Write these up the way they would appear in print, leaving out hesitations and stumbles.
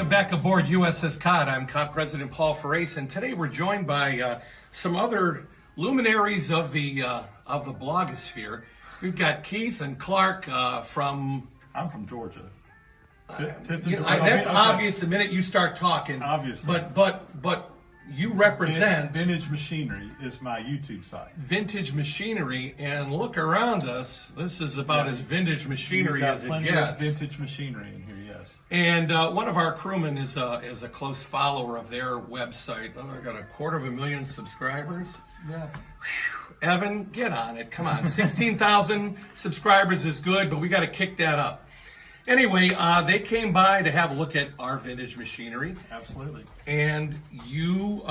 Welcome back aboard USS Cod. I'm Cod President Paul Ferrace, and today we're joined by some other luminaries of the blogosphere. We've got Keith and Clark from. I'm from Georgia. That's obvious the minute you start talking. Obviously. But you represent Vintage Machinery is my YouTube site. Vintage Machinery, and look around us. This is about as vintage machinery as it gets. Vintage machinery in here, yes. And one of our crewmen is a close follower of their website. Oh, I got 250,000 subscribers. Yeah. Whew. Evan, get on it. Come on. 16,000 subscribers is good, but we got to kick that up. Anyway, they came by to have a look at our vintage machinery. Absolutely. And you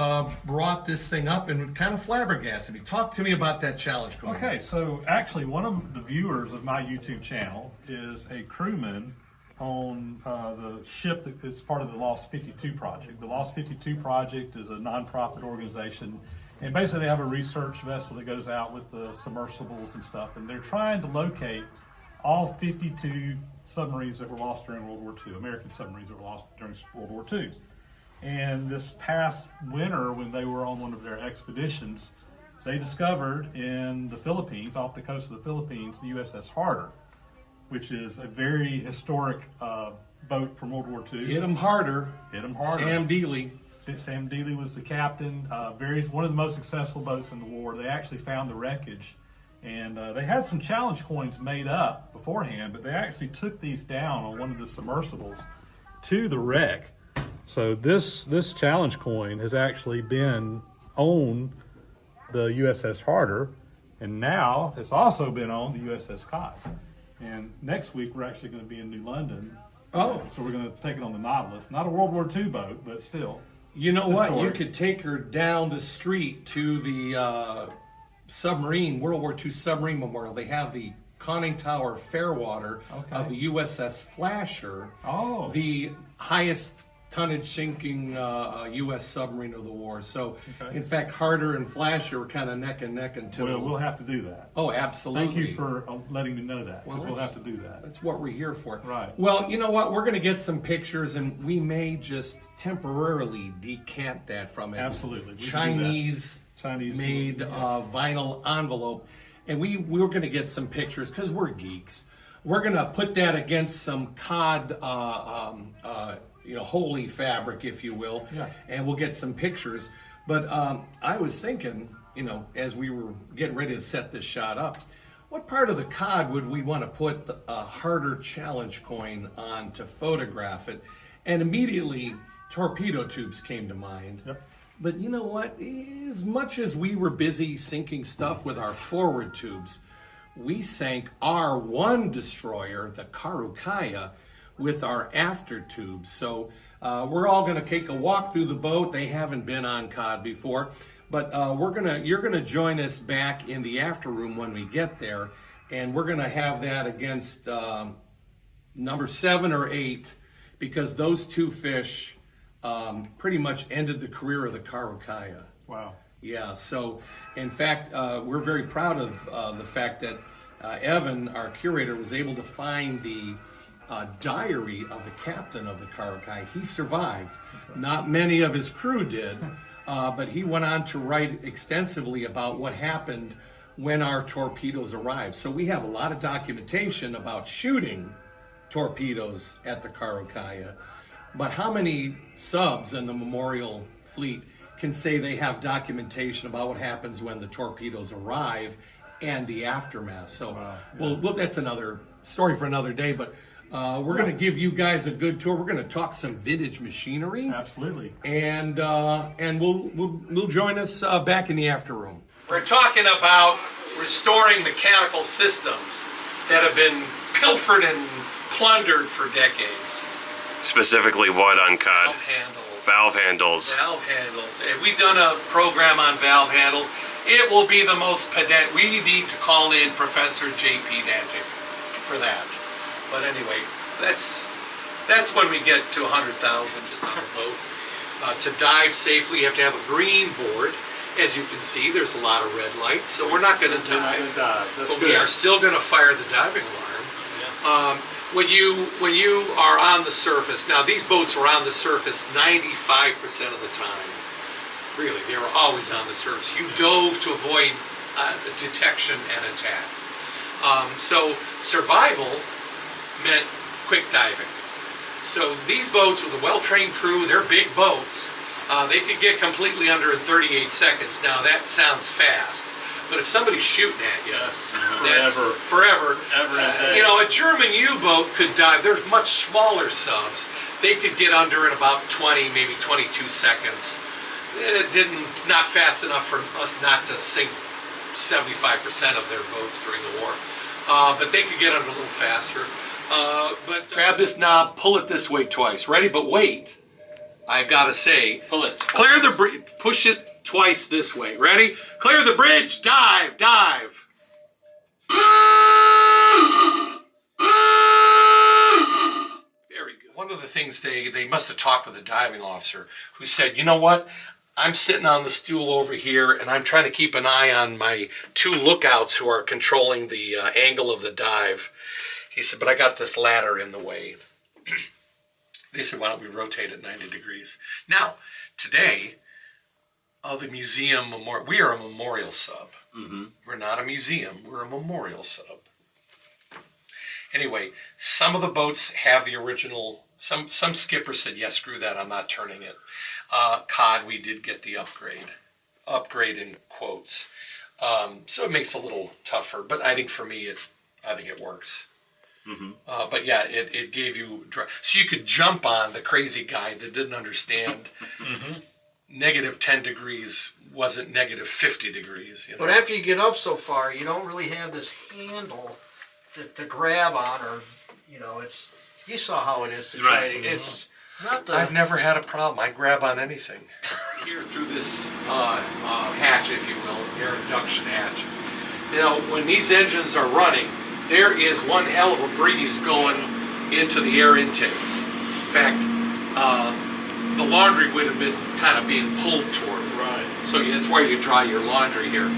brought this thing up and kind of flabbergasted me. Talk to me about that challenge coin. Okay, so actually one of the viewers of my YouTube channel is a crewman on the ship that is part of the Lost 52 project. The Lost 52 project is a nonprofit organization, and basically they have a research vessel that goes out with the submersibles and stuff, and they're trying to locate all 52 submarines that were lost during World War II, American submarines that were lost during World War II. And this past winter, when they were on one of their expeditions, they discovered in the Philippines, off the coast of the Philippines, the USS Harder, which is a very historic boat from World War II. Hit 'em harder. Hit 'em harder. Sam Dealey. Sam Dealey was the captain. One of the most successful boats in the war. They actually found the wreckage. And they had some challenge coins made up beforehand, but they actually took these down on one of the submersibles to the wreck. So this challenge coin has actually been on the USS Harder, and now it's also been on the USS Cod. And next week we're actually going to be in New London. Oh. So we're going to take it on the Nautilus. Not a World War II boat, but still. You know what? You could take her down the street to the Submarine, World War II Submarine Memorial. They have the conning tower Fairwater of the USS Flasher, the highest tonnage sinking U.S. submarine of the war. So, in fact, Harder and Flasher were kind of neck and neck until... Well, we'll have to do that. Oh, absolutely. Thank you for letting me know that, because we'll have to do that. That's what we're here for. Right. Well, you know what? We're going to get some pictures, and we may just temporarily decant that from its Absolutely. Chinese-made vinyl envelope. And we're going to get some pictures, because we're geeks. We're going to put that against some Cod holy fabric, if you will, and we'll get some pictures. But I was thinking, as we were getting ready to set this shot up, what part of the Cod would we want to put a Harder challenge coin on to photograph it? And immediately, torpedo tubes came to mind. Yep. But you know what? As much as we were busy sinking stuff with our forward tubes, we sank our one destroyer, the Karukaya, with our after tubes. So we're all going to take a walk through the boat. They haven't been on Cod before, but you're gonna join us back in the after room when we get there, and we're gonna have that against number 7 or 8, because those two fish pretty much ended the career of the Karukaya. Wow. Yeah. So, in fact, we're very proud of the fact that Evan, our curator, was able to find the diary of the captain of the Karukaya. He survived. Not many of his crew did, but he went on to write extensively about what happened when our torpedoes arrived. So we have a lot of documentation about shooting torpedoes at the Karukaya, but how many subs in the Memorial Fleet can say they have documentation about what happens when the torpedoes arrive and the aftermath? So, well, that's another story for another day, but we're going to give you guys a good tour. We're going to talk some vintage machinery. Absolutely. And we'll join us back in the after room. We're talking about restoring mechanical systems that have been pilfered and plundered for decades. Specifically what on Cod? Valve handles. Valve handles. If we've done a program on valve handles, it will be the most pedantic. We need to call in Professor J.P. Dantic for that. But anyway, that's when we get to 100,000 just on the boat. To dive safely, you have to have a green board. As you can see, there's a lot of red lights, so we're not going to dive. But we are still going to fire the diving alarm. when you are on the surface, now these boats were on the surface 95% of the time. Really, they were always on the surface. You dove to avoid detection and attack. So survival meant quick diving. So these boats with a well-trained crew, they're big boats. They could get completely under in 38 seconds. Now that sounds fast, but if somebody's shooting at you, that's forever. You know, a German U-boat could dive. There's much smaller subs. They could get under in about 20, maybe 22 seconds. Not fast enough for us not to sink 75% of their boats during the war. But they could get under a little faster. But grab this knob, pull it this way twice. Ready? But wait. I've got to say, pull it. Clear the bridge. Push it twice this way. Ready? Clear the bridge. Dive. Dive. Very good. One of the things they must have talked with a diving officer who said, you know what? I'm sitting on the stool over here and I'm trying to keep an eye on my two lookouts who are controlling the angle of the dive. He said, but I got this ladder in the way. They said, why don't we rotate it 90 degrees? Now, today, the museum memorial, we are a memorial sub. Mm-hmm. We're not a museum, we're a memorial sub. Anyway, some of the boats have the original, some skippers said, yes, screw that, I'm not turning it. Cod, we did get the upgrade in quotes. So it makes it a little tougher, but I think for me, I think it works. Mm-hmm. But yeah, it gave you, so you could jump on the crazy guy that didn't understand negative 10 degrees wasn't negative 50 degrees. You know? But after you get up so far, you don't really have this handle to grab on, or, you know, you saw how it is to try to, it's not the... I've never had a problem. I grab on anything. Here through this hatch, if you will, air induction hatch. You know, when these engines are running, there is one hell of a breeze going into the air intakes. In fact, the laundry would have been kind of being pulled toward it. Right. So that's why you dry your laundry here.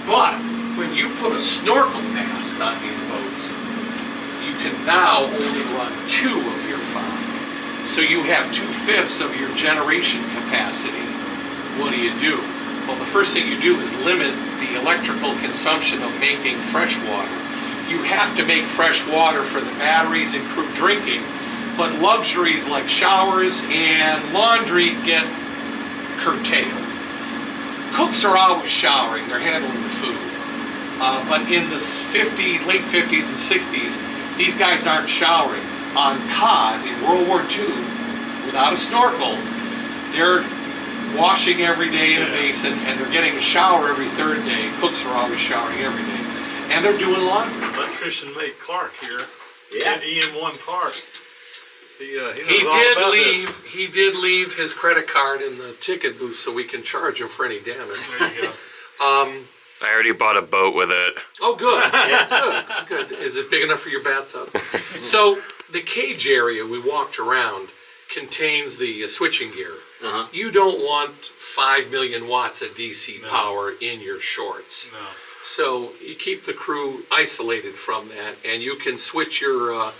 But when you put a snorkel mast on these boats, you can now only run 2 of your 5. So you have 2/5 of your generation capacity. What do? Well, the first thing you do is limit the electrical consumption of making fresh water. You have to make fresh water for the batteries and crew drinking, but luxuries like showers and laundry get curtailed. Cooks are always showering, they're handling the food. But in the late 50s and 60s, these guys aren't showering. On Cod in World War II, without a snorkel, they're washing every day in a basin and they're getting a shower every 3rd day. Cooks are always showering every day. And they're doing laundry. Electrician Nate Clark here. Yeah. EM1 Clark. He did leave his credit card in the ticket booth so we can charge him for any damage. There you go. I already bought a boat with it. Oh, good. Yeah, good. Is it big enough for your bathtub? So the cage area we walked around contains the switching gear. Uh-huh. You don't want 5 million watts of DC power in your shorts. No. So you keep the crew isolated from that, and you can switch your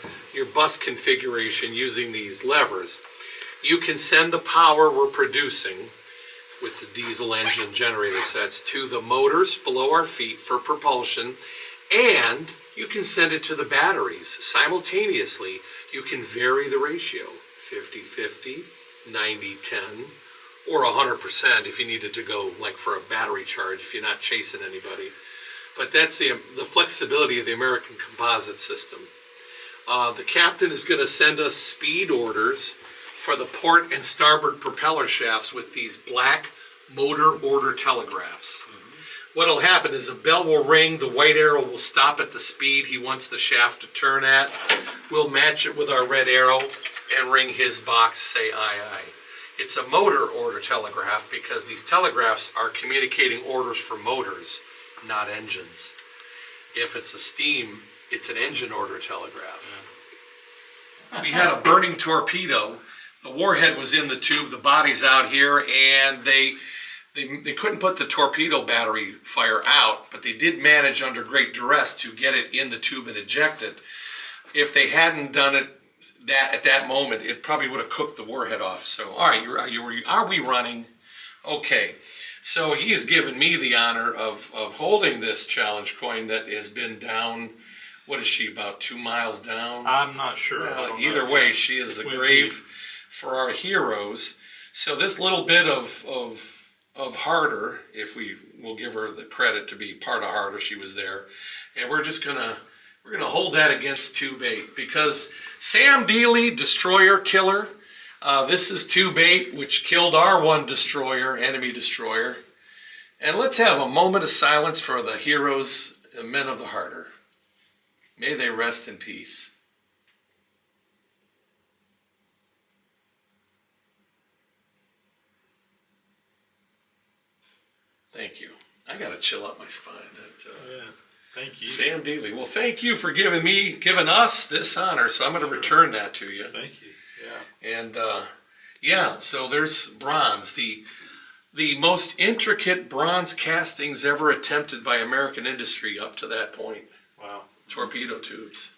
bus configuration using these levers. You can send the power we're producing with the diesel engine generator sets to the motors below our feet for propulsion, and you can send it to the batteries simultaneously. You can vary the ratio, 50-50, 90-10, or 100% if you needed to go like for a battery charge if you're not chasing anybody. But that's the flexibility of the American composite system. The captain is going to send us speed orders for the port and starboard propeller shafts with these black motor order telegraphs. Mm-hmm. What'll happen is a bell will ring, the white arrow will stop at the speed he wants the shaft to turn at. We'll match it with our red arrow and ring his box, say aye aye. It's a motor order telegraph because these telegraphs are communicating orders for motors, not engines. If it's a steam, it's an engine order telegraph. Yeah. We had a burning torpedo. The warhead was in the tube, the body's out here, and they couldn't put the torpedo battery fire out, but they did manage under great duress to get it in the tube and eject it. if they hadn't done it at that moment, it probably would have cooked the warhead off. So, all right, are we running? Okay. So he has given me the honor of holding this challenge coin that has been down. What is she, about 2 miles down? I'm not sure. Either way, she is a grave for our heroes. So this little bit of Harder, if we will give her the credit to be part of Harder, she was there, and we're gonna hold that against 2-bait because Sam Dealey, destroyer killer. This is 2-bait, which killed our one destroyer, enemy destroyer. And let's have a moment of silence for the heroes and men of the Harder. May they rest in peace. Thank you. I got to chill up my spine. Thank you. Sam Dealey. Well, thank you for giving us this honor. So I'm going to return that to you. Thank you. Yeah. And so there's bronze, the most intricate bronze castings ever attempted by American industry up to that point. Wow. Torpedo tubes.